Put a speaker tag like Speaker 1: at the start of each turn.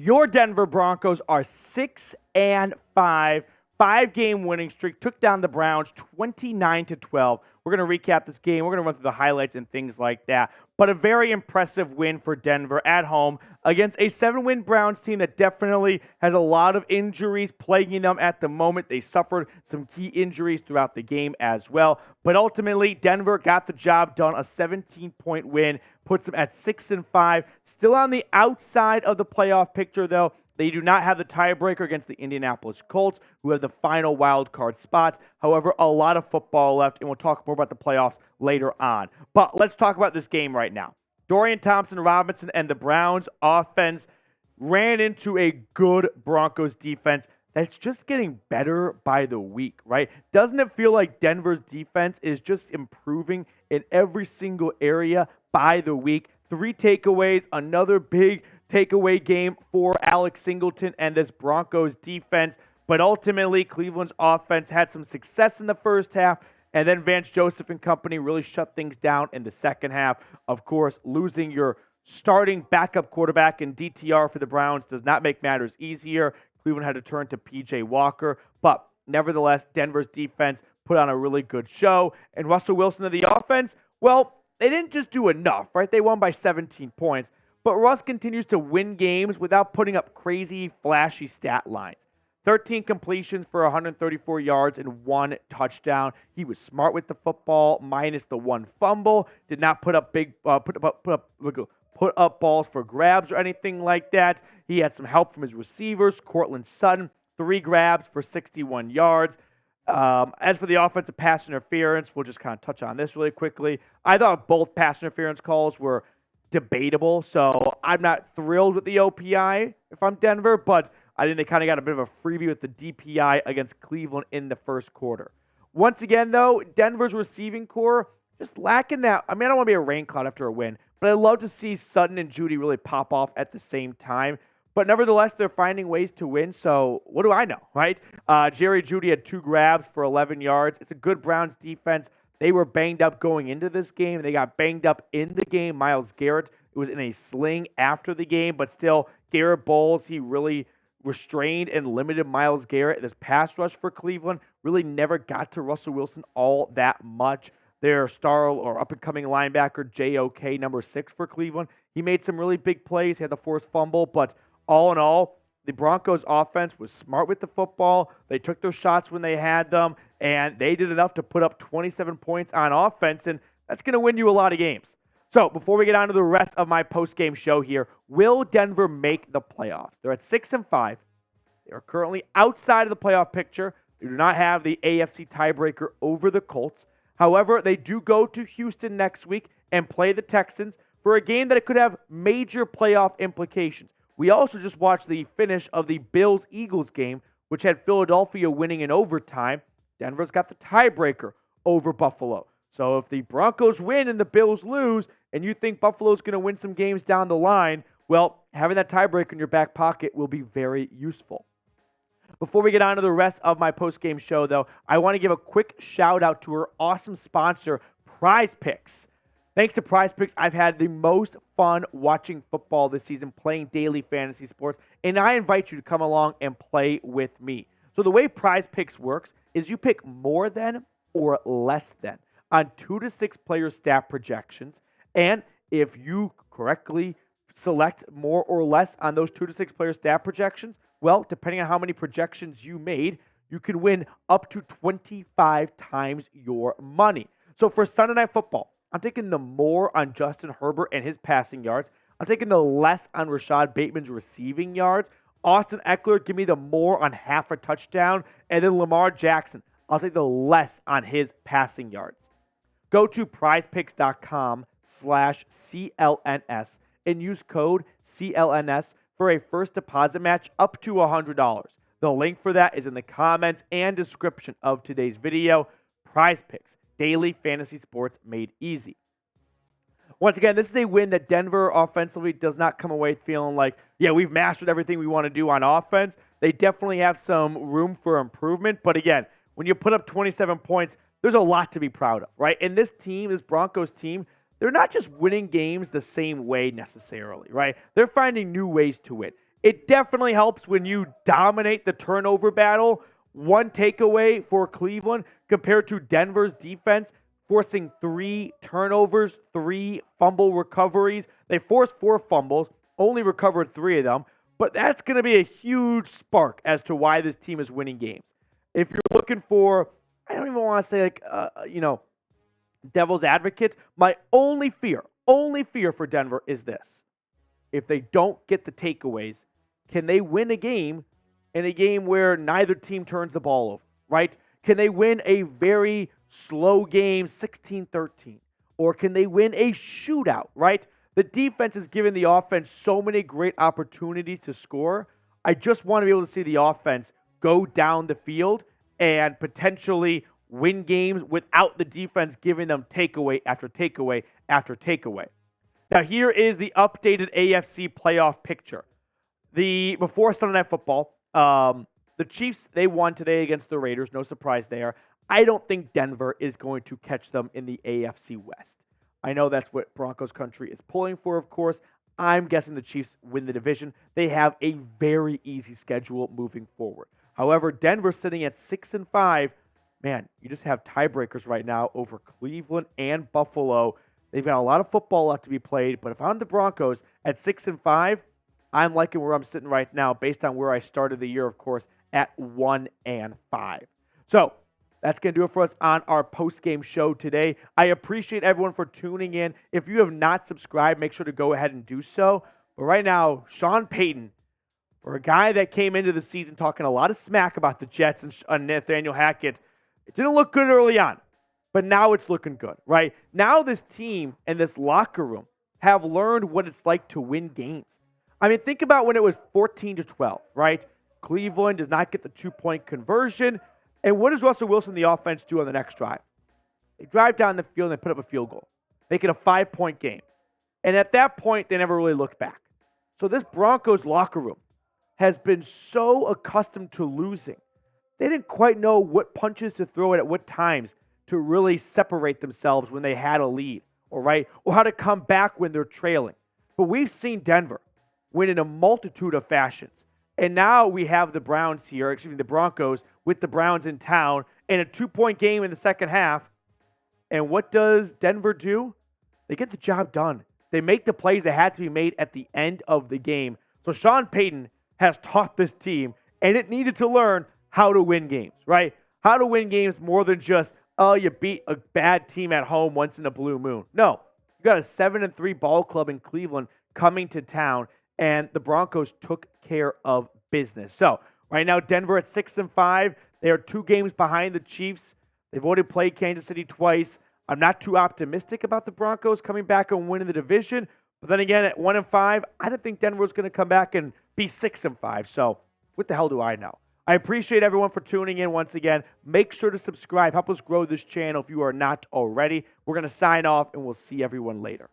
Speaker 1: Your Denver Broncos are 6-5, 5-game winning streak. Took down the Browns 29-12. We're going to recap this game. We're going to run through the highlights and things like that. But a very impressive win for Denver at home against a 7-win Browns team that definitely has a lot of injuries plaguing them at the moment. They suffered some key injuries throughout the game as well. But ultimately, Denver got the job done. A 17-point win puts them at 6-5. Still on the outside of the playoff picture, though. They do not have the tiebreaker against the Indianapolis Colts, who have the final wild card spot. However, a lot of football left, and we'll talk more about the playoffs later on. But let's talk about this game right now. Dorian Thompson-Robinson and the Browns offense ran into a good Broncos defense that's just getting better by the week, right? Doesn't it feel like Denver's defense is just improving in every single area by the week? 3 takeaways, another big takeaway game for Alex Singleton and this Broncos defense. But ultimately, Cleveland's offense had some success in the first half, and then Vance Joseph and company really shut things down in the second half. Of course, losing your starting backup quarterback in DTR for the Browns does not make matters easier. Cleveland had to turn to P.J. Walker, but nevertheless, Denver's defense put on a really good show. And Russell Wilson of the offense, well, they didn't just do enough, right? They won by 17 points. But Russ continues to win games without putting up crazy, flashy stat lines. 13 completions for 134 yards and 1 touchdown. He was smart with the football, minus the 1 fumble. Did not put up put up balls for grabs or anything like that. He had some help from his receivers. Courtland Sutton, 3 grabs for 61 yards. As for the offensive pass interference, we'll just kind of touch on this really quickly. I thought both pass interference calls were debatable, so I'm not thrilled with the OPI if I'm Denver, but I think they kind of got a bit of a freebie with the DPI against Cleveland in the first quarter. Once again, though, Denver's receiving core just lacking that. I mean, I don't want to be a rain cloud after a win, but I'd love to see Sutton and Judy really pop off at the same time. But nevertheless, they're finding ways to win, so what do I know, right? Jerry Judy had 2 grabs for 11 yards. It's a good Browns defense. They were banged up going into this game. They got banged up in the game. Myles Garrett was in a sling after the game, but still, Garrett Bowles, he really restrained and limited Myles Garrett. This pass rush for Cleveland really never got to Russell Wilson all that much. Their star or up-and-coming linebacker, JOK, number 6 for Cleveland, he made some really big plays. He had the forced fumble, but all in all, the Broncos offense was smart with the football. They took their shots when they had them, and they did enough to put up 27 points on offense, and that's going to win you a lot of games. So before we get on to the rest of my post-game show here, will Denver make the playoffs? They're at 6-5. They are currently outside of the playoff picture. They do not have the AFC tiebreaker over the Colts. However, they do go to Houston next week and play the Texans for a game that could have major playoff implications. We also just watched the finish of the Bills-Eagles game, which had Philadelphia winning in overtime. Denver's got the tiebreaker over Buffalo. So if the Broncos win and the Bills lose, and you think Buffalo's going to win some games down the line, well, having that tiebreaker in your back pocket will be very useful. Before we get on to the rest of my post-game show, though, I want to give a quick shout-out to our awesome sponsor, Prize Picks. Thanks to Prize Picks, I've had the most fun watching football this season, playing daily fantasy sports, and I invite you to come along and play with me. So the way Prize Picks works is you pick more than or less than on 2 to 6 player stat projections, and if you correctly select more or less on those 2 to 6 player stat projections, well, depending on how many projections you made, you can win up to 25 times your money. So for Sunday Night Football, I'm taking the more on Justin Herbert and his passing yards. I'm taking the less on Rashad Bateman's receiving yards. Austin Eckler, give me the more on half a touchdown. And then Lamar Jackson, I'll take the less on his passing yards. Go to prizepicks.com/CLNS and use code CLNS for a first deposit match up to $100. The link for that is in the comments and description of today's video. Prize Picks, daily fantasy sports made easy. Once again, this is a win that Denver offensively does not come away feeling like, yeah, we've mastered everything we want to do on offense. They definitely have some room for improvement. But again, when you put up 27 points, there's a lot to be proud of, right? And this team, this Broncos team, they're not just winning games the same way necessarily, right? They're finding new ways to win. It definitely helps when you dominate the turnover battle. One takeaway for Cleveland compared to Denver's defense, forcing 3 turnovers, 3 fumble recoveries. They forced 4 fumbles, only recovered 3 of them. But that's going to be a huge spark as to why this team is winning games. If you're looking for, I don't even want to say devil's advocate, my only fear for Denver is this. If they don't get the takeaways, can they win a game in a game where neither team turns the ball over, right? Can they win a very slow game, 16-13? Or can they win a shootout, right? The defense is giving the offense so many great opportunities to score. I just want to be able to see the offense go down the field and potentially win games without the defense giving them takeaway after takeaway after takeaway. Now, here is the updated AFC playoff picture. Before Sunday Night Football, the Chiefs, they won today against the Raiders. No surprise there. I don't think Denver is going to catch them in the AFC West. I know that's what Broncos Country is pulling for, of course. I'm guessing the Chiefs win the division. They have a very easy schedule moving forward. However, Denver sitting at 6-5. Man, you just have tiebreakers right now over Cleveland and Buffalo. They've got a lot of football left to be played, but if I'm the Broncos at 6-5, I'm liking where I'm sitting right now based on where I started the year, of course, at 1-5. So, that's going to do it for us on our post-game show today. I appreciate everyone for tuning in. If you have not subscribed, make sure to go ahead and do so. But right now, Sean Payton, for a guy that came into the season talking a lot of smack about the Jets and Nathaniel Hackett, it didn't look good early on. But now it's looking good, right? Now this team and this locker room have learned what it's like to win games. I mean, think about when it was 14-12, right? Cleveland does not get the 2-point conversion. And what does Russell Wilson, the offense, do on the next drive? They drive down the field and they put up a field goal, make it a 5-point game. And at that point, they never really looked back. So this Broncos locker room has been so accustomed to losing. They didn't quite know what punches to throw at what times to really separate themselves when they had a lead, or how to come back when they're trailing. But we've seen Denver win in a multitude of fashions. And now we have the Broncos with the Browns in town in a 2-point game in the second half. And what does Denver do? They get the job done. They make the plays that had to be made at the end of the game. So Sean Payton has taught this team, and it needed to learn how to win games, right? How to win games more than just, you beat a bad team at home once in a blue moon. No, you got a 7-3 ball club in Cleveland coming to town, and the Broncos took care of business. So right now, Denver at 6-5. They are 2 games behind the Chiefs. They've already played Kansas City twice. I'm not too optimistic about the Broncos coming back and winning the division. But then again, at 1-5, I don't think Denver's going to come back and be 6-5. So what the hell do I know? I appreciate everyone for tuning in once again. Make sure to subscribe. Help us grow this channel if you are not already. We're going to sign off, and we'll see everyone later.